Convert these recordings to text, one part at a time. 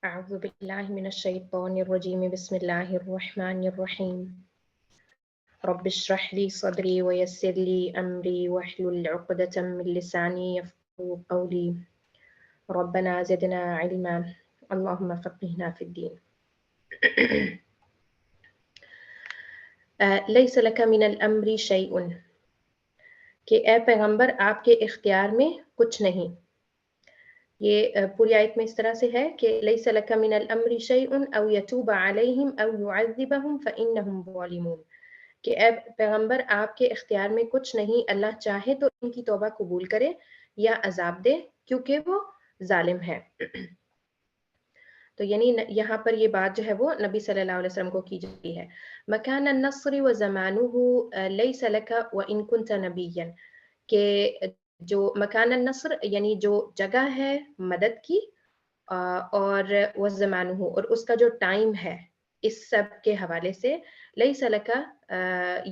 أعوذ بالله من الشيطان الرجيم بسم الله الرحمن الرحيم رب اشرح لي صدري ويسر لي أمري واحلل عقدة من لساني يفقهوا قولي ربنا زدنا علما اللهم فقهنا في الدين ليس لك من الأمر شيء کہ اے پیغمبر آپ کے اختیار میں کچھ نہیں. یہ پوری آیت میں اس طرح سے ہے کہ لیس لک من الامر شیء او یتوب علیہم او یعذبہم فانہم ظالمون، کہ اے پیغمبر آپ کے اختیار میں کچھ نہیں، اللہ چاہے تو ان کی توبہ قبول کرے یا عذاب دے کیونکہ وہ ظالم ہے. تو یعنی یہاں پر یہ بات جو ہے وہ نبی صلی اللہ علیہ وسلم کو کی جاتی ہے. مکان النصر وزمانہ لیس لک وان کنت نبیا، کہ جو مکان النصر یعنی جو جگہ ہے مدد کی، اور وہ زمانہ اور اس کا جو ٹائم ہے، اس سب کے حوالے سے لیس لک،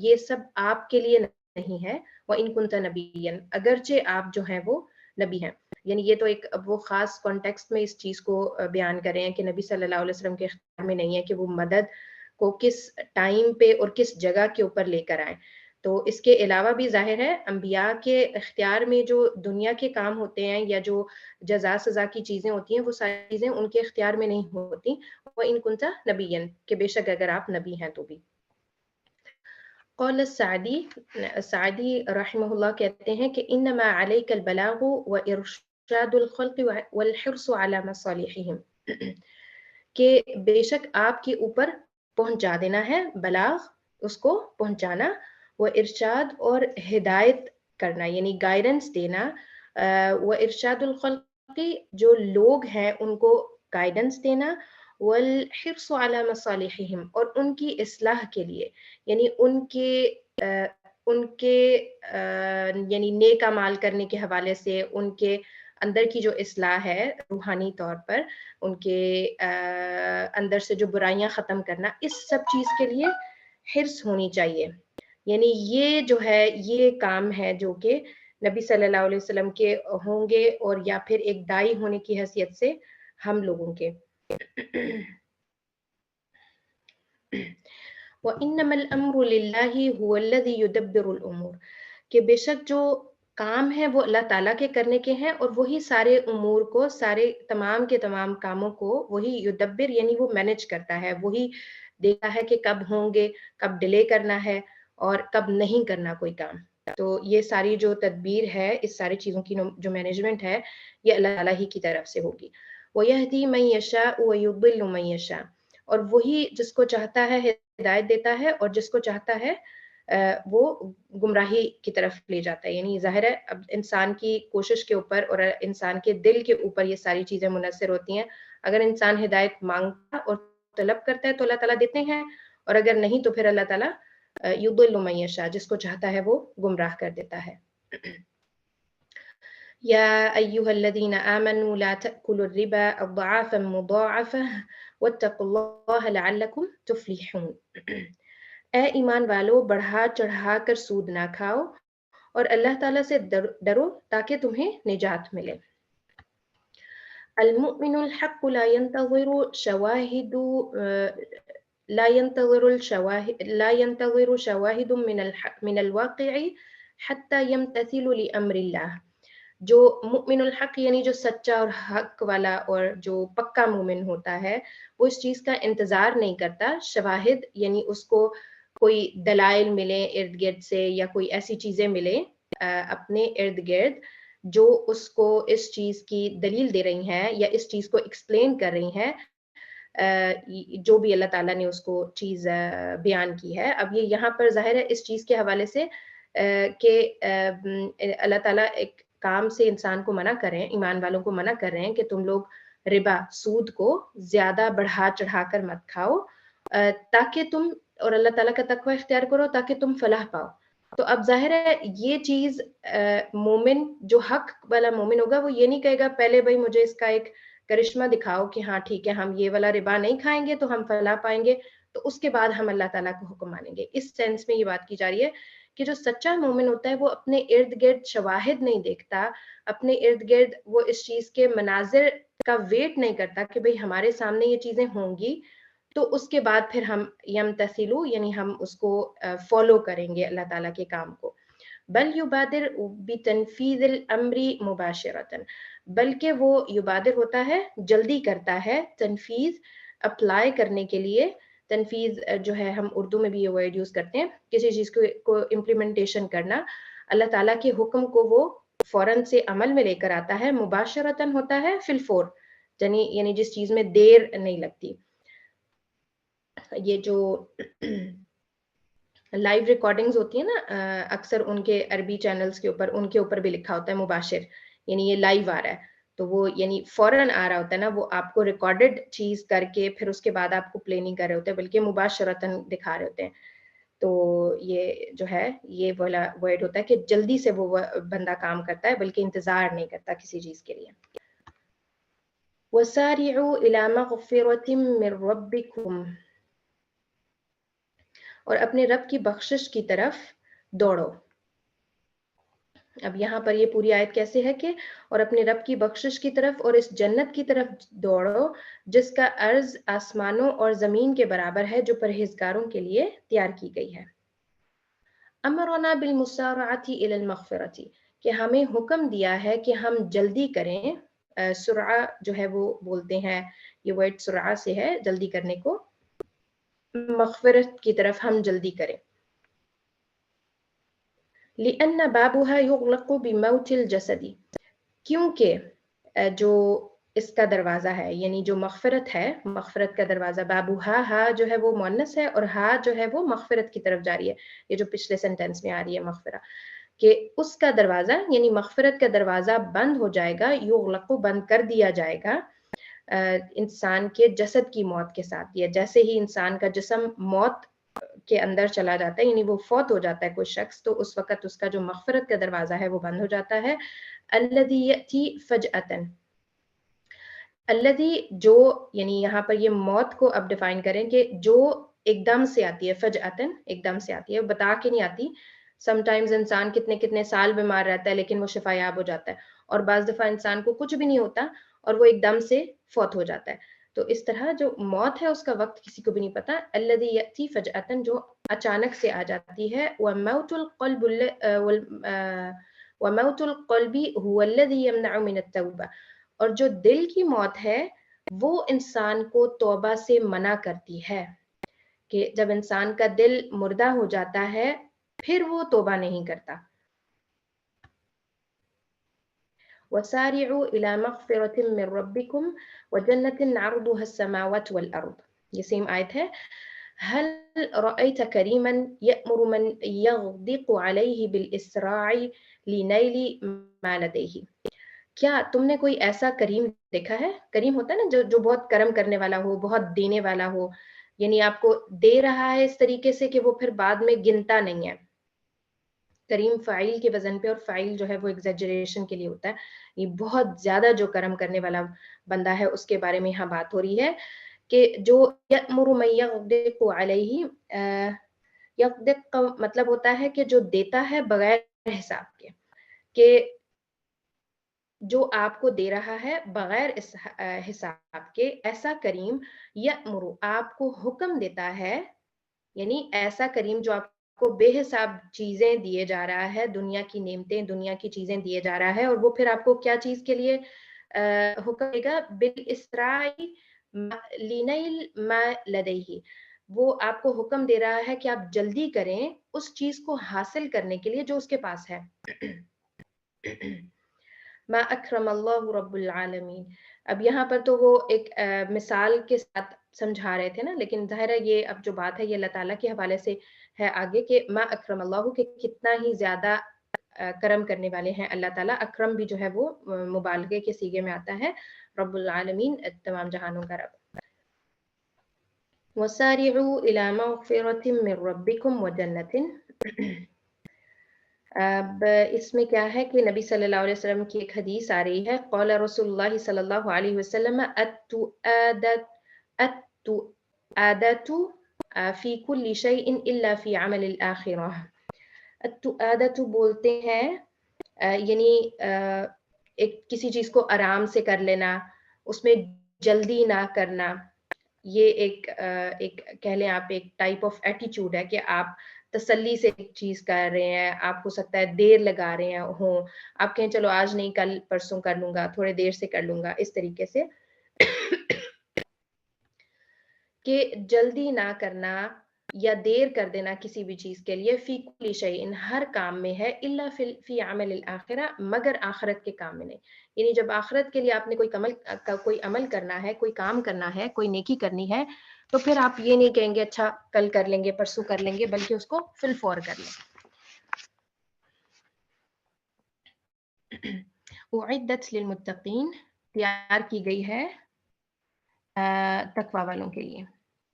یہ سب آپ کے لیے نہیں ہے، وَإِن كُنْتَ نَبِيًّا، اگرچہ آپ جو ہیں وہ نبی ہیں. یعنی یہ تو ایک وہ خاص کانٹیکسٹ میں اس چیز کو بیان کر رہے ہیں کہ نبی صلی اللہ علیہ وسلم کے اختیار میں نہیں ہے کہ وہ مدد کو کس ٹائم پہ اور کس جگہ کے اوپر لے کر آئیں. تو اس کے علاوہ بھی ظاہر ہے انبیاء کے اختیار میں جو دنیا کے کام ہوتے ہیں یا جو جزا سزا کی چیزیں ہوتی ہیں، وہ ساری چیزیں ان کے اختیار میں نہیں ہوتی. وَإِن كُنْتَ نَبِيًّا، کہ بے شک اگر آپ نبی ہیں تو بھی. قال سعدی رحمہ اللہ کہتے ہیں کہ انما علیک البلاغ وارشاد الخلق والحرص علی مصالحهم، کہ بے شک آپ کے اوپر پہنچا دینا ہے، بلاغ اس کو پہنچانا، وہ ارشاد اور ہدایت کرنا یعنی گائیڈنس دینا، وہ ارشاد الخلق جو لوگ ہیں ان کو گائیڈنس دینا، والحرص علی مصالحهم اور ان کی اصلاح کے لیے، یعنی ان کے یعنی نیک اعمال کرنے کے حوالے سے ان کے اندر کی جو اصلاح ہے روحانی طور پر، ان کے اندر سے جو برائیاں ختم کرنا، اس سب چیز کے لیے حرص ہونی چاہیے. یعنی یہ جو ہے یہ کام ہے جو کہ نبی صلی اللہ علیہ وسلم کے ہوں گے، اور یا پھر ایک داعی ہونے کی حیثیت سے ہم لوگوں کے. وَإِنَّمَا الْأَمْرُ لِلَّهِ هُوَ الَّذِي يُدَبِّرُ الْأُمُورَ، کہ بے شک جو کام ہے وہ اللہ تعالیٰ کے کرنے کے ہیں، اور وہی سارے امور کو، سارے تمام کے تمام کاموں کو وہی یدبر یعنی وہ مینج کرتا ہے، وہی دیکھتا ہے کہ کب ہوں گے، کب ڈیلے کرنا ہے اور کب نہیں کرنا کوئی کام. تو یہ ساری جو تدبیر ہے، اس ساری چیزوں کی جو مینجمنٹ ہے، یہ اللہ تعالیٰ ہی کی طرف سے ہوگی. وَيَهْدِي مَن يَشَاءُ وَيُضِلُّ مَن يَشَاءُ، اور وہی جس کو چاہتا ہے ہدایت دیتا ہے اور جس کو چاہتا ہے وہ گمراہی کی طرف لے جاتا ہے. یعنی ظاہر ہے اب انسان کی کوشش کے اوپر اور انسان کے دل کے اوپر یہ ساری چیزیں منحصر ہوتی ہیں. اگر انسان ہدایت مانگتا اور طلب کرتا ہے تو اللہ تعالیٰ دیتے ہیں، اور اگر نہیں تو پھر اللہ تعالیٰ یضل من یشاء، جس کو چاہتا ہے وہ گمراہ کر دیتا ہے. یا ایھا الذین آمنوا لا تأکلوا الربا اضعافا مضاعفة واتقوا اللہ لعلکم تفلحون، اے ایمان والو بڑھا چڑھا کر سود نہ کھاؤ اور اللہ تعالیٰ سے ڈرو تاکہ تمہیں نجات ملے. المؤمن الحق لا ينتظر شواہد من الواقع حتى يمتثل لأمر اللہ، جو مؤمن الحق یعنی جو سچا اور حق والا اور جو پکا مومن ہوتا ہے، وہ اس چیز کا انتظار نہیں کرتا، شواہد یعنی اس کو کوئی دلائل ملے ارد گرد سے یا کوئی ایسی چیزیں ملے اپنے ارد گرد جو اس کو اس چیز کی دلیل دے رہی ہیں یا اس چیز کو ایکسپلین کر رہی ہیں، جو بھی اللہ تعالیٰ نے اس کو چیز بیان کی ہے. اب یہ یہاں پر ظاہر ہے اس چیز کے حوالے سے کہ اللہ تعالیٰ ایک کام سے انسان کو منع کر رہے ہیں، ایمان والوں کو منع کر رہے ہیں کہ تم لوگ ربا سود کو زیادہ بڑھا چڑھا کر مت کھاؤ تاکہ تم اور اللہ تعالیٰ کا تقوی اختیار کرو تاکہ تم فلاح پاؤ. تو اب ظاہر ہے یہ چیز مومن جو حق والا مومن ہوگا وہ یہ نہیں کہے گا پہلے بھائی مجھے اس کا ایک کرشمہ دکھاؤ کہ ہاں ٹھیک ہے ہم یہ والا ربا نہیں کھائیں گے تو ہم فلاح پائیں گے، تو اس کے بعد ہم اللہ تعالیٰ کو حکم مانیں گے. اس سینس میں یہ بات کی جا رہی ہے کہ جو سچا مومن ہوتا ہے وہ اپنے ارد گرد شواہد نہیں دیکھتا، اپنے ارد گرد وہ اس چیز کے مناظر کا ویٹ نہیں کرتا کہ بھئی ہمارے سامنے یہ چیزیں ہوں گی تو اس کے بعد پھر ہم یمتثلو یعنی ہم اس کو فالو کریں گے اللہ تعالیٰ کے کام کو. بل یبادر بتنفیذ الامر مباشرتاً، بلکہ وہ یبادر ہوتا ہے جلدی کرتا ہے، تنفیذ اپلائی کرنے کے لیے. تنفیذ جو ہے ہم اردو میں بھی یہ ورڈ یوز کرتے ہیں، کسی چیز کو امپلیمنٹیشن کرنا. اللہ تعالیٰ کے حکم کو وہ فوراً سے عمل میں لے کر آتا ہے. مباشرتاً ہوتا ہے فی الفور، یعنی جس چیز میں دیر نہیں لگتی. یہ جو لائیو ریکارڈنگز ہوتی ہیں نا اکثر ان کے عربی چینلز کے اوپر، ان کے اوپر بھی لکھا ہوتا ہے مباشر، یعنی یہ لائیو آ رہا ہے تو وہ یعنی فوراً آ رہا ہوتا ہے نا، وہ آپ کو ریکارڈڈ چیز کر کے پھر اس کے بعد آپ کو پلے نہیں کر رہے ہوتے بلکہ مباشرتاً دکھا رہے ہوتے ہیں. تو یہ جو ہے یہ والا ورڈ ہوتا ہے کہ جلدی سے وہ بندہ کام کرتا ہے بلکہ انتظار نہیں کرتا کسی چیز کے لیے. وَسَارِعُوا إِلَى مَغْفِرَةٍ مِّن رَّبِّكُمْ، اور اپنے رب کی بخشش کی طرف دوڑو. اب یہاں پر یہ پوری آیت کیسے ہے کہ اور اپنے رب کی بخشش کی طرف اور اس جنت کی طرف دوڑو جس کا عرض آسمانوں اور زمین کے برابر ہے، جو پرہیزگاروں کے لیے تیار کی گئی ہے. امرنا بالمسارعۃ الی المغفرۃ، کہ ہمیں حکم دیا ہے کہ ہم جلدی کریں. سرعہ جو ہے وہ بولتے ہیں، یہ ورڈ سرعہ سے ہے جلدی کرنے کو، مغفرت کی طرف ہم جلدی کریں. لأن بابها يغلق بموت الجسد، کیونکہ جو اس کا دروازہ ہے یعنی جو مغفرت ہے، مغفرت کا دروازہ، بابوہا، ہا جو ہے وہ مؤنث ہے اور ہا جو ہے وہ مغفرت کی طرف جاری ہے. یہ جو پچھلے سینٹینس میں آ رہی ہے مغفرہ، کہ اس کا دروازہ یعنی مغفرت کا دروازہ بند ہو جائے گا، یغلق بند کر دیا جائے گا انسان کے جسد کی موت کے ساتھ. یا جیسے ہی انسان کا جسم موت کے اندر چلا جاتا ہے یعنی وہ فوت ہو جاتا ہے کوئی شخص، تو اس وقت اس کا جو مغفرت کا دروازہ ہے وہ بند ہو جاتا ہے. الذی یأتی فجأةً، الذی جو، یعنی یہاں پر یہ موت کو اب ڈیفائن کریں کہ جو ایک دم سے آتی ہے، فجأةً ایک دم سے آتی ہے، بتا کے نہیں آتی. سم ٹائمز انسان کتنے کتنے سال بیمار رہتا ہے لیکن وہ شفا یاب ہو جاتا ہے، اور بعض دفعہ انسان کو کچھ بھی نہیں ہوتا اور وہ ایک دم سے فوت ہو جاتا ہے. تو اس طرح جو موت ہے اس کا وقت کسی کو بھی نہیں پتا. الذی یأتی فجأةً، جو اچانک سے آ جاتی ہے. وموت القلب وموت القلب هو الذی یمنع من التوبہ، اور جو دل کی موت ہے وہ انسان کو توبہ سے منع کرتی ہے، کہ جب انسان کا دل مردہ ہو جاتا ہے پھر وہ توبہ نہیں کرتا. وَسَارِعُوا إِلَى مَغْفِرَةٍ مِّن رَّبِّكُمْ وَجَنَّةٍ عَرْضُهَا السَّمَاوَاتُ وَالْأَرْضُ. یہ سیم آیت ہے. هل رأيت كريما يأمر من يغدق عليه بالإسراع لنيل ما لديه، کیا تم نے کوئی ایسا کریم دیکھا ہے؟ کریم ہوتا ہے نا جو بہت کرم کرنے والا ہو، بہت دینے والا ہو، یعنی آپ کو دے رہا ہے اس طریقے سے کہ وہ پھر بعد میں گنتا نہیں ہے. کریم فاعل کے وزن پہ، اور فاعل جو ہے وہ ایگزیجریشن کے لیے ہوتا ہے. یہ بہت زیادہ جو کرم کرنے والا بندہ ہے اس کے بارے میں یہاں بات ہو رہی ہے کہ جو یأمر من یغدق علیہ، یغدق کا مطلب ہوتا ہے کہ جو دیتا ہے بغیر حساب کے، کہ جو آپ کو دے رہا ہے بغیر حساب کے. ایسا کریم یأمر، آپ کو حکم دیتا ہے، یعنی ایسا کریم جو آپ کو بے حساب چیزیں دیے جا رہا ہے، دنیا کی نعمتیں، دنیا کی چیزیں دیے جا رہا ہے، اور وہ پھر آپ کو کیا چیز کے لیے حکم دے گا؟ بالاسراع لنیل ما لدیہ، وہ آپ کو حکم دے رہا ہے کہ آپ جلدی کریں اس چیز کو حاصل کرنے کے لیے جو اس کے پاس ہے. ما اکرم اللہ رب العالمین. اب یہاں پر تو وہ ایک مثال کے ساتھ سمجھا رہے تھے نا، لیکن ظاہر ہے یہ اب جو بات ہے یہ اللہ تعالیٰ کے حوالے سے ہے آگے، کہ ما اکرم اللہ، کہ کتنا ہی زیادہ کرم کرنے والے ہیں اللہ تعالیٰ. اکرم بھی جو ہے وہ مبالغے کے صیغے میں آتا ہے. رب العالمین، تمام جہانوں کا رب. وَسَارِعُوا إِلَى مَغْفِرَةٍ مِّن رَّبِّكُمْ وَجَنَّةٍ. اب اس میں کیا ہے کہ نبی صلی اللہ علیہ وسلم کی ایک حدیث آ رہی ہے. قال رسول اللہ صلی اللہ علیہ وسلم التؤادة فی کل شیء الا فی عمل الآخرہ. التؤادة بولتے ہیں یعنی ایک کسی چیز کو آرام سے کر لینا، اس میں جلدی نہ کرنا، یہ ایک کہہ لیں آپ ایک ٹائپ آف ایٹیچیوڈ ہے کہ آپ تسلی سے ایک چیز کر رہے ہیں، آپ ہو سکتا ہے دیر لگا رہے ہوں، آپ کہیں چلو آج نہیں کل پرسوں کر لوں گا، تھوڑے دیر سے کر لوں گا، اس طریقے سے کہ جلدی نہ کرنا یا دیر کر دینا کسی بھی چیز کے لیے، فی کل شیء ہر کام میں ہے، الا فی عمل الاخرہ مگر آخرت کے کام میں نہیں، یعنی جب آخرت کے لیے آپ نے کوئی عمل کرنا ہے، کوئی کام کرنا ہے، کوئی نیکی کرنی ہے، تو پھر آپ یہ نہیں کہیں گے اچھا کل کر لیں گے پرسوں کر لیں گے، بلکہ اس کو فی الفور کر لیں۔ اعدت للمتقین تیار کی گئی ہے تقوی والوں کے لیے،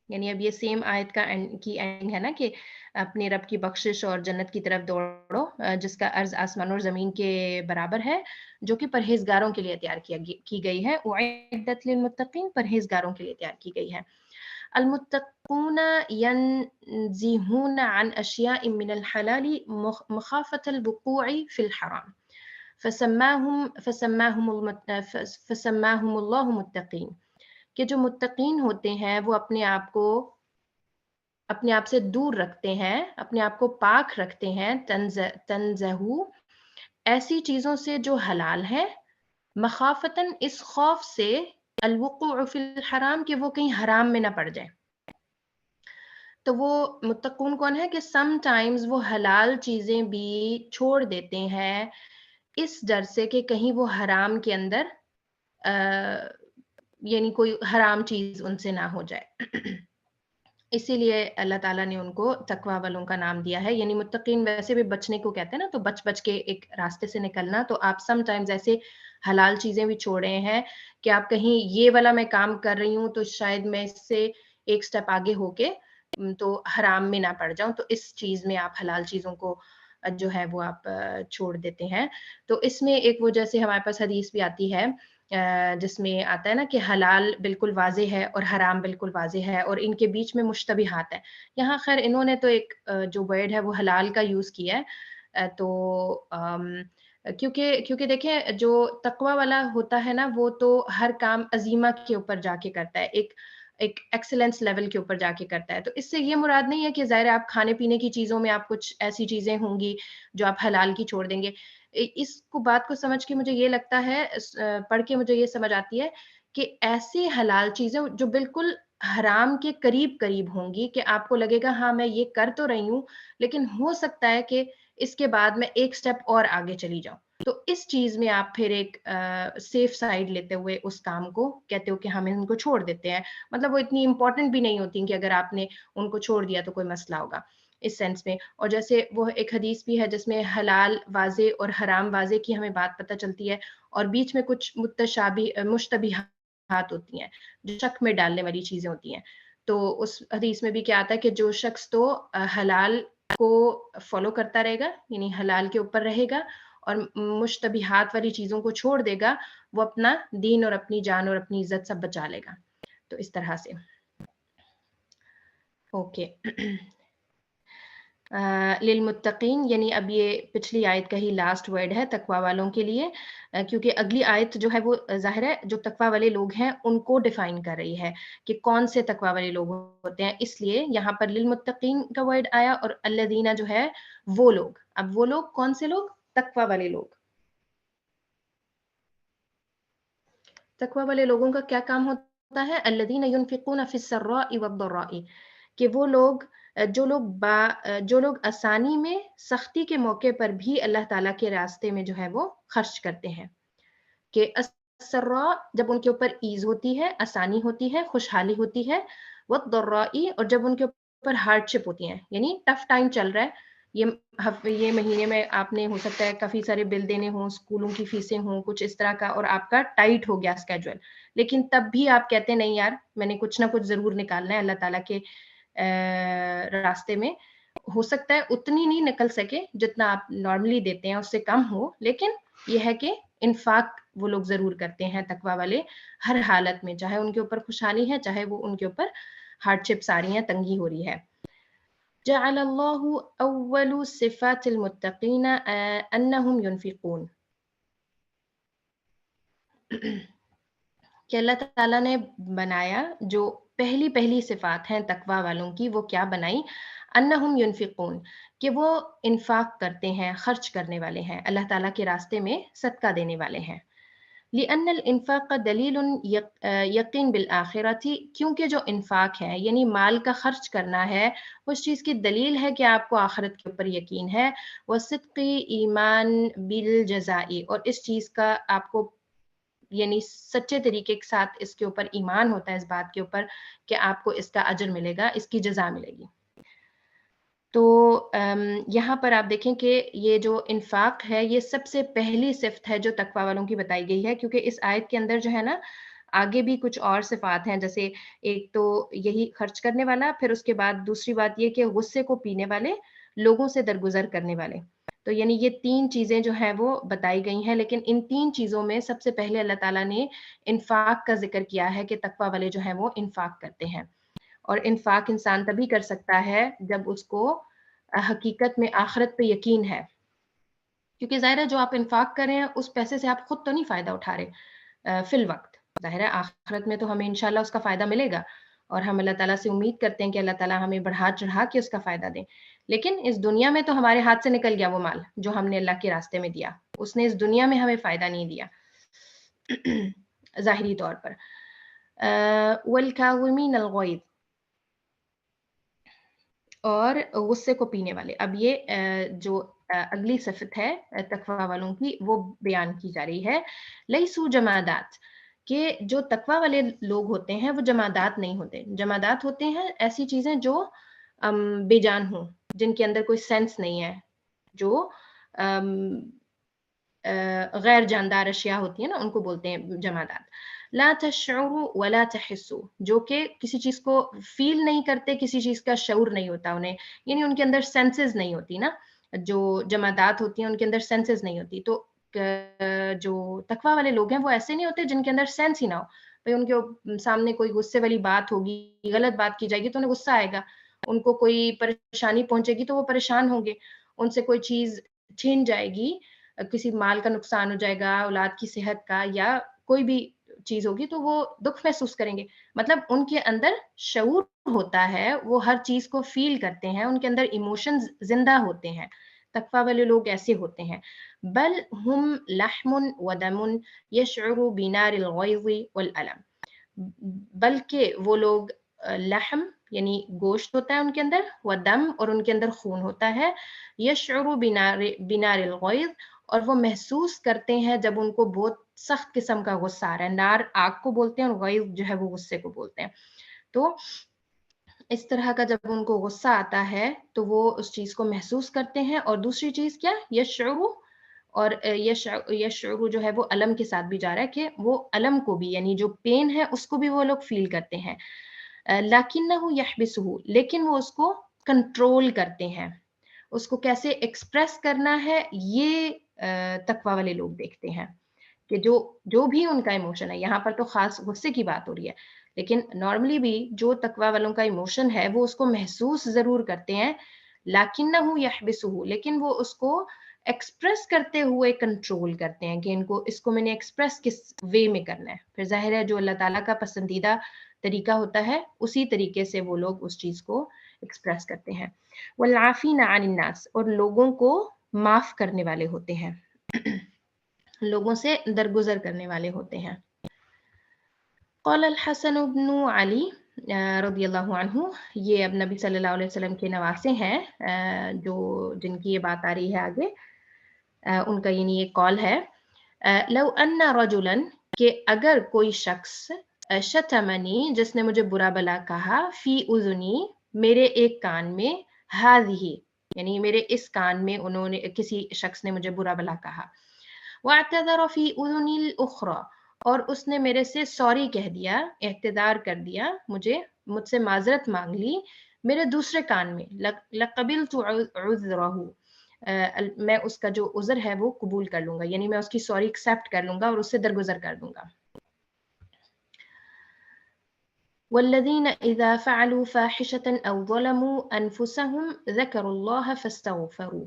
یعنی اب یہ سیم آیت کی اینڈ ہے نا کہ اپنے رب کی بخشش اور جنت کی طرف دوڑو جس کا عرض آسمان اور زمین کے برابر ہے، جو کہ پرہیزگاروں کے لیے تیار کی گئی ہے، اعدت للمتقین پرہیزگاروں کے لیے تیار کی گئی ہے۔ المتقون ينزهون عن أشياء من الحلال مخافة الوقوع في الحرام فسماهم الله متقین، کہ جو متقین ہوتے ہیں وہ اپنے آپ سے دور رکھتے ہیں، اپنے آپ کو پاک رکھتے ہیں، تنزہو ایسی چیزوں سے جو حلال ہے، مخافتاً اس خوف سے، الوقوع فی الحرام کہ وہ کہیں حرام میں نہ پڑ جائے۔ تو وہ متقون کون ہے کہ سم ٹائمز وہ حلال چیزیں بھی چھوڑ دیتے ہیں اس ڈر سے کہ کہیں وہ حرام کے اندر یعنی کوئی حرام چیز ان سے نہ ہو جائے۔ اسی لیے اللہ تعالیٰ نے ان کو تقوی والوں کا نام دیا ہے، یعنی متقین ویسے بھی بچنے کو کہتے ہیں نا، تو بچ کے ایک راستے سے نکلنا، تو آپ سم ٹائمز ایسے حلال چیزیں بھی چھوڑ رہے ہیں کہ آپ کہیں یہ والا میں کام کر رہی ہوں تو شاید میں اس سے ایک سٹیپ آگے ہو کے تو حرام میں نہ پڑ جاؤں، تو اس چیز میں آپ حلال چیزوں کو جو ہے وہ آپ چھوڑ دیتے ہیں۔ تو اس میں ایک وہ جیسے ہمارے پاس حدیث بھی آتی ہے جس میں آتا ہے نا کہ حلال بالکل واضح ہے اور حرام بالکل واضح ہے اور ان کے بیچ میں مشتبہات ہے۔ یہاں خیر انہوں نے تو ایک جو ورڈ ہے وہ حلال کا یوز کیا ہے، تو کیونکہ دیکھیں جو تقوی والا ہوتا ہے نا وہ تو ہر کام عزیمہ کے اوپر جا کے کرتا ہے، ایک ایکسلنس لیول کے اوپر جا کے کرتا ہے۔ تو اس سے یہ مراد نہیں ہے کہ ظاہر آپ کھانے پینے کی چیزوں میں آپ کچھ ایسی چیزیں ہوں گی جو آپ حلال کی چھوڑ دیں گے۔ اس کو بات کو سمجھ کے مجھے یہ لگتا ہے، پڑھ کے مجھے یہ سمجھ آتی ہے کہ ایسی حلال چیزیں جو بالکل حرام کے قریب ہوں گی کہ آپ کو لگے گا ہاں میں یہ کر تو رہی ہوں لیکن ہو سکتا ہے کہ اس کے بعد میں ایک سٹیپ اور آگے چلی جاؤں، تو اس چیز میں آپ پھر ایک سیف سائڈ لیتے ہوئے اس کام کو کہتے ہو کہ ہم ان کو چھوڑ دیتے ہیں، مطلب وہ اتنی امپورٹنٹ بھی نہیں ہوتی کہ اگر آپ نے ان کو چھوڑ دیا تو کوئی مسئلہ ہوگا اس سینس میں۔ اور جیسے وہ ایک حدیث بھی ہے جس میں حلال واضح اور حرام واضح کی ہمیں بات پتہ چلتی ہے، اور بیچ میں کچھ مشتبہات ہوتی ہیں جو شک میں ڈالنے والی چیزیں ہوتی ہیں۔ تو اس حدیث میں بھی کیا آتا ہے کہ جو شخص تو حلال کو فالو کرتا رہے گا یعنی حلال کے اوپر رہے گا اور مشتبہات والی چیزوں کو چھوڑ دے گا، وہ اپنا دین اور اپنی جان اور اپنی عزت سب بچا لے گا۔ تو اس طرح سے اوکے للمتقین، یعنی اب یہ پچھلی آیت کا ہی لاسٹ ورڈ ہے تقوی والوں کے لیے، کیونکہ اگلی آیت جو ہے وہ ظاہر ہے جو تقوی والے لوگ ہیں ان کو ڈیفائن کر رہی ہے کہ کون سے تقوی والے لوگ ہوتے ہیں، اس لیے یہاں پر للمتقین کا ورڈ آیا، اور الذین جو ہے وہ لوگ، اب وہ لوگ کون سے لوگ؟ تقوی والے لوگ۔ تقوی والے لوگوں کا کیا کام ہوتا ہے؟ الذین ينفقون فی السراء والضراء، کہ وہ لوگ جو لوگ آسانی میں سختی کے موقع پر بھی اللہ تعالیٰ کے راستے میں جو ہے وہ خرچ کرتے ہیں، کہ السراء جب ان کے اوپر ایز ہوتی ہے، آسانی ہوتی ہے، خوشحالی ہوتی ہے، والضراء اور جب ان کے اوپر ہارڈ شپ ہوتی ہیں، یعنی ٹف ٹائم چل رہا ہے، یہ مہینے میں آپ نے ہو سکتا ہے کافی سارے بل دینے ہوں، اسکولوں کی فیسیں ہوں، کچھ اس طرح کا، اور آپ کا ٹائٹ ہو گیا اسکیجول، لیکن تب بھی آپ کہتے ہیں نہیں یار میں نے کچھ نہ کچھ ضرور نکالنا ہے اللہ تعالیٰ کے راستے میں، ہو سکتا ہے اتنی نہیں نکل سکے جتنا آپ نارملی دیتے ہیں، اس سے کم ہو، لیکن یہ ہے کہ انفاق وہ لوگ ضرور کرتے ہیں تقوی والے ہر حالت میں، چاہے ان کے اوپر خوشحالی ہے، چاہے وہ ان کے اوپر ہارڈ شپس آ رہی ہیں، تنگی ہو رہی ہے۔ جعل الله أول صفات المتقين أنهم ينفقون کہ اللہ تعالیٰ نے بنایا جو پہلی پہلی صفات ہیں تقوی والوں کی، وہ کیا بنائی؟ انہم ینفقون، کہ وہ انفاق کرتے ہیں، خرچ کرنے والے ہیں، اللہ تعالیٰ کے راستے میں صدقہ دینے والے ہیں۔ لأن الانفاق دلیل یقین بالآخرۃ، کیونکہ جو انفاق ہے یعنی مال کا خرچ کرنا ہے، اس چیز کی دلیل ہے کہ آپ کو آخرت کے اوپر یقین ہے، وصدق ایمان بالجزاء، اور اس چیز کا آپ کو یعنی سچے طریقے کے ساتھ اس کے اوپر ایمان ہوتا ہے، اس بات کے اوپر کہ آپ کو اس کا اجر ملے گا، اس کی جزا ملے گی۔ تو یہاں پر آپ دیکھیں کہ یہ جو انفاق ہے یہ سب سے پہلی صفت ہے جو تقوی والوں کی بتائی گئی ہے، کیونکہ اس آیت کے اندر جو ہے نا آگے بھی کچھ اور صفات ہیں، جیسے ایک تو یہی خرچ کرنے والا، پھر اس کے بعد دوسری بات یہ کہ غصے کو پینے والے، لوگوں سے درگزر کرنے والے۔ تو یعنی یہ تین چیزیں جو ہیں وہ بتائی گئی ہیں، لیکن ان تین چیزوں میں سب سے پہلے اللہ تعالیٰ نے انفاق کا ذکر کیا ہے کہ تقوی والے جو ہیں وہ انفاق کرتے ہیں، اور انفاق انسان تبھی کر سکتا ہے جب اس کو حقیقت میں آخرت پہ یقین ہے، کیونکہ ظاہر ہے جو آپ انفاق کر رہے ہیں اس پیسے سے آپ خود تو نہیں فائدہ اٹھا رہے فی الوقت، ظاہر ہے آخرت میں تو ہمیں انشاءاللہ اس کا فائدہ ملے گا، اور ہم اللہ تعالیٰ سے امید کرتے ہیں کہ اللہ تعالیٰ ہمیں بڑھا چڑھا کے اس کا فائدہ دیں، لیکن اس دنیا میں تو ہمارے ہاتھ سے نکل گیا وہ مال جو ہم نے اللہ کے راستے میں دیا، اس نے اس دنیا میں ہمیں فائدہ نہیں دیا ظاہری طور پر۔ والکاظمین الغیظ، اور غصے کو پینے والے۔ اب یہ جو اگلی صفت ہے تقوی والوں کی وہ بیان کی جا رہی ہے، لیسو جمادات، کہ جو تقوی والے لوگ ہوتے ہیں وہ جمادات نہیں ہوتے، جمادات ہوتے ہیں ایسی چیزیں جو بے جان ہوں، جن کے اندر کوئی سینس نہیں ہے، جو غیر جاندار اشیاء ہوتی ہیں نا ان کو بولتے ہیں جمادات۔ لا تشعروا ولا تحسوا، جو کہ کسی چیز کو فیل نہیں کرتے، کسی چیز کا شعور نہیں ہوتا انہیں، یعنی ان کے اندر سینسز نہیں ہوتی نا، جو جمادات ہوتی ہیں ان کے اندر سینسز نہیں ہوتی۔ تو جو تقوی والے لوگ ہیں وہ ایسے نہیں ہوتے جن کے اندر سینس ہی نہ ہو، بھئی ان کے سامنے کوئی غصے والی بات ہوگی، غلط بات کی جائے گی تو انہیں غصہ آئے گا، ان کو کوئی پریشانی پہنچے گی تو وہ پریشان ہوں گے، ان سے کوئی چیز چھین جائے گی، کسی مال کا نقصان ہو جائے گا، اولاد کی صحت کا، یا کوئی بھی چیز ہوگی تو وہ دکھ محسوس کریں گے، مطلب ان کے اندر شعور ہوتا ہے، وہ ہر چیز کو فیل کرتے ہیں، ان کے اندر ایموشنز زندہ ہوتے ہیں، تقوی والے لوگ ایسے ہوتے ہیں۔ بل ہم لحم ودم یشعر بنار الغیظ والالم، بلکہ وہ لوگ لحم یعنی گوشت ہوتا ہے ان کے اندر، ودم اور ان کے اندر خون ہوتا ہے، یشعر بنار الغیظ، اور وہ محسوس کرتے ہیں جب ان کو بہت سخت قسم کا غصہ آ رہا ہے، نار آگ کو بولتے ہیں اور غیظ جو ہے وہ غصے کو بولتے ہیں، تو اس طرح کا جب ان کو غصہ آتا ہے تو وہ اس چیز کو محسوس کرتے ہیں۔ اور دوسری چیز کیا، یشعر، اور یشعر جو ہے وہ علم کے ساتھ بھی جا رہا ہے کہ وہ علم کو بھی یعنی جو پین ہے اس کو بھی وہ لوگ فیل کرتے ہیں، لیکنہ یحبسہ، لیکن وہ اس کو کنٹرول کرتے ہیں، اس کو کیسے ایکسپریس کرنا ہے یہ تقوی والے لوگ دیکھتے ہیں، کہ جو بھی ان کا ایموشن ہے، یہاں پر تو خاص غصے کی بات ہو رہی ہے، لیکن نارملی بھی جو تقوی والوں کا ایموشن ہے وہ اس کو محسوس ضرور کرتے ہیں، لیکنہ یحبسہ، لیکن وہ اس کو ایکسپریس کرتے ہوئے کنٹرول کرتے ہیں کہ اس کو میں نے ایکسپریس کس وے میں کرنا ہے، پھر ظاہر ہے جو اللہ تعالیٰ کا پسندیدہ طریقہ ہوتا ہے اسی طریقے سے وہ لوگ اس چیز کو ایکسپریس کرتے ہیں۔ والعافین عن الناس، اور لوگوں کو معاف کرنے والے ہوتے ہیں، لوگوں سے درگزر کرنے والے ہوتے ہیں۔ قال الحسن بن علی رضی اللہ عنہ، یہ اب نبی صلی اللہ علیہ وسلم کے نواسے ہیں جو جن کی یہ بات آ رہی ہے آگے، ان کا یعنی یہ قول ہے، لو ان رجلا، کہ اگر کوئی شخص، شتمنی، جس نے مجھے برا بلا کہا، فی اذنی، میرے ایک کان میں، ہذہ، یعنی میرے اس کان میں انہوں نے کسی شخص نے مجھے برا بلا کہا، واعتذر فی اذنی الاخری، اور اس نے میرے سے سوری کہہ دیا، اعتذار کر دیا، مجھ سے معذرت مانگ لی میرے دوسرے کان میں، لقبلت عذرہ، میں اس کا جو عذر ہے وہ قبول کر لوں گا، یعنی میں اس کی سوری ایکسیپٹ کر لوں گا اور اس سے درگزر کر دوں گا۔ والذين إذا فعلوا فاحشة أو ظلموا أنفسهم ذكروا الله فاستغفروا.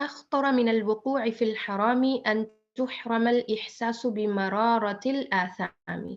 أخطر من الوقوع في الحرام أن تحرم الإحساس بمرارة الآثام،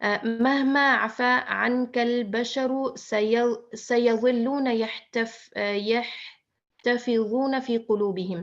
مهما عفا عنك البشر سيظلون يحتفظون في قلوبهم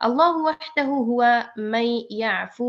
الله وحده هو من يعفو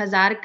1000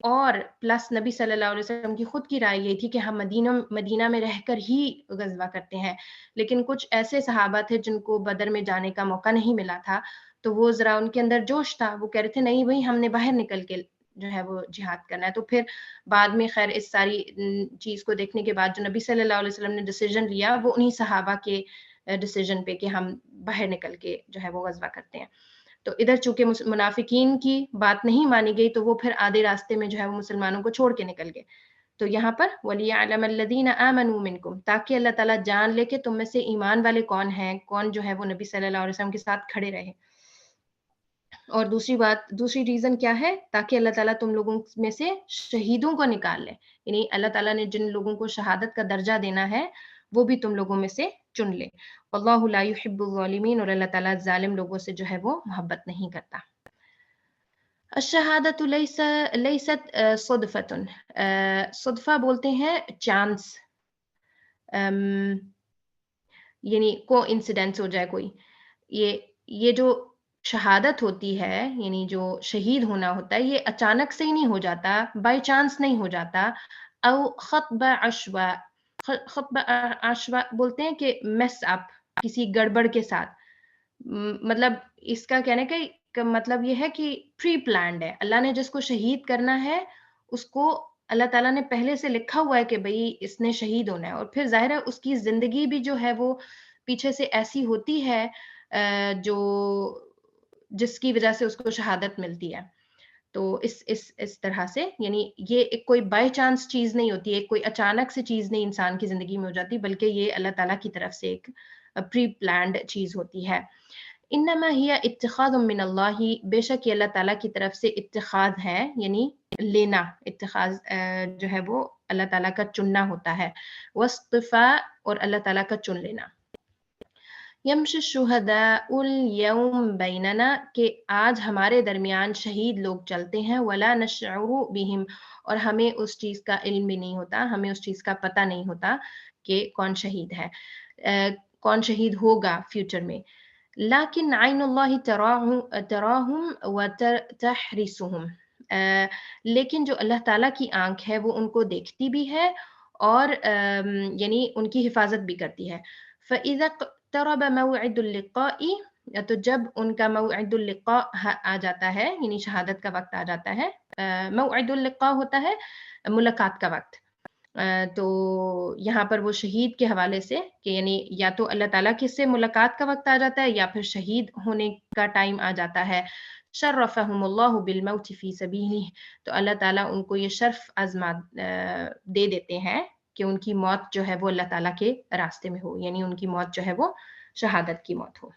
اور پلس نبی صلی اللہ علیہ وسلم کی خود کی رائے یہ تھی کہ ہم مدینہ میں رہ کر ہی غزوہ کرتے ہیں، لیکن کچھ ایسے صحابہ تھے جن کو بدر میں جانے کا موقع نہیں ملا تھا، تو وہ ذرا ان کے اندر جوش تھا، وہ کہہ رہے تھے نہیں بھائی ہم نے باہر نکل کے جو ہے وہ جہاد کرنا ہے. تو پھر بعد میں خیر اس ساری چیز کو دیکھنے کے بعد جو نبی صلی اللہ علیہ وسلم نے ڈیسیجن لیا وہ انہی صحابہ کے ڈیسیجن پہ کہ ہم باہر نکل کے جو ہے وہ غزوہ کرتے ہیں. تو ادھر چونکہ منافقین کی بات نہیں مانی گئی تو وہ پھر آدھے راستے میں جو ہے وہ مسلمانوں کو چھوڑ کے نکل گئے. تو یہاں پر وَلِيَعْلَمَ الَّذِينَ آمَنُوا مِنْكُمْ، تاکہ اللہ تعالیٰ جان لے کہ تم میں سے ایمان والے کون ہیں، کون جو ہے وہ نبی صلی اللہ علیہ وسلم کے ساتھ کھڑے رہے. اور دوسری ریزن کیا ہے، تاکہ اللہ تعالیٰ تم لوگوں میں سے شہیدوں کو نکال لے، یعنی اللہ تعالیٰ نے جن لوگوں کو شہادت کا درجہ دینا ہے وہ بھی تم لوگوں میں سے چن لے. واللہ لا يحب الظالمین، اور اللہ تعالیٰ ظالم لوگوں سے جو ہے وہ محبت نہیں کرتا. الشہادت لیست صدفۃ، صدفہ بولتے ہیں چانس، یعنی کو انسیڈنس ہو جائے کوئی. یہ جو شہادت ہوتی ہے، یعنی جو شہید ہونا ہوتا ہے، یہ اچانک سے ہی نہیں ہو جاتا، بائی چانس نہیں ہو جاتا. او خطب عشوا، خطب عشوا بولتے ہیں کہ میس اپ، کسی گڑبڑ کے ساتھ. مطلب اس کا کہنے کا مطلب یہ ہے کہ پری پلانڈ ہے، اللہ نے جس کو شہید کرنا ہے اس کو اللہ تعالیٰ نے پہلے سے لکھا ہوا ہے کہ بھئی اس نے شہید ہونا ہے، اور پھر ظاہر ہے اس کی زندگی بھی جو ہے وہ پیچھے سے ایسی ہوتی ہے جو جس کی وجہ سے اس کو شہادت ملتی ہے. تو اس طرح سے یعنی یہ ایک کوئی بائی چانس چیز نہیں ہوتی، ایک کوئی اچانک سے چیز نہیں انسان کی زندگی میں ہو جاتی، بلکہ یہ اللہ تعالیٰ کی طرف سے ایک پری پلانڈ چیز ہوتی ہے. انما ہی اتخاذ من اللہ، بے شک یہ اللہ تعالیٰ کی طرف سے اتخاذ ہے، یعنی لینا. اتخاذ جو ہے وہ اللہ تعالیٰ کا چننا ہوتا ہے. واصطفاء، اور اللہ تعالیٰ کا چن لینا. یمشی الشہداء اليوم بیننا، کہ آج ہمارے درمیان شہید لوگ چلتے ہیں. ولا نشعر بہم، اور ہمیں اس چیز کا علم بھی نہیں ہوتا، ہمیں اس چیز کا پتہ نہیں ہوتا کہ کون شہید ہے، کون شہید ہوگا فیوچر میں. لیکن عین اللہ تراہم وتحرسہم، لیکن جو اللہ تعالیٰ کی آنکھ ہے وہ ان کو دیکھتی بھی ہے اور یعنی ان کی حفاظت بھی کرتی ہے. فَإِذَا اقْتَرَبَ مَوْعِدُ اللِّقَاءِ، تو جب ان کا موعد اللقاء آ جاتا ہے، یعنی شہادت کا وقت آ جاتا ہے. موعد اللقاء ہوتا ہے ملاقات کا وقت. تو یہاں پر وہ شہید کے حوالے سے کہ یعنی یا تو اللہ تعالیٰ کے سے ملاقات کا وقت آ جاتا ہے یا پھر شہید ہونے کا ٹائم آ جاتا ہے. شرفہم اللہ بالموت فی سبیلہ، تو اللہ تعالیٰ ان کو یہ شرف عظمہ دے دیتے ہیں کہ ان کی موت جو ہے وہ اللہ تعالیٰ کے راستے میں ہو، یعنی ان کی موت جو ہے وہ شہادت کی موت ہو.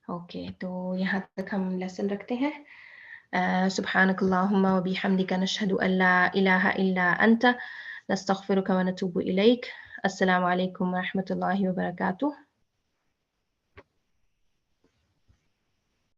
اوکے، تو یہاں تک ہم لیسن رکھتے ہیں. سبحانک اللہم و بحمدک نشہد ان لا الہ الا انت نستغفرک و نتوب الیک. السلام علیکم ورحمۃ اللہ وبرکاتہ.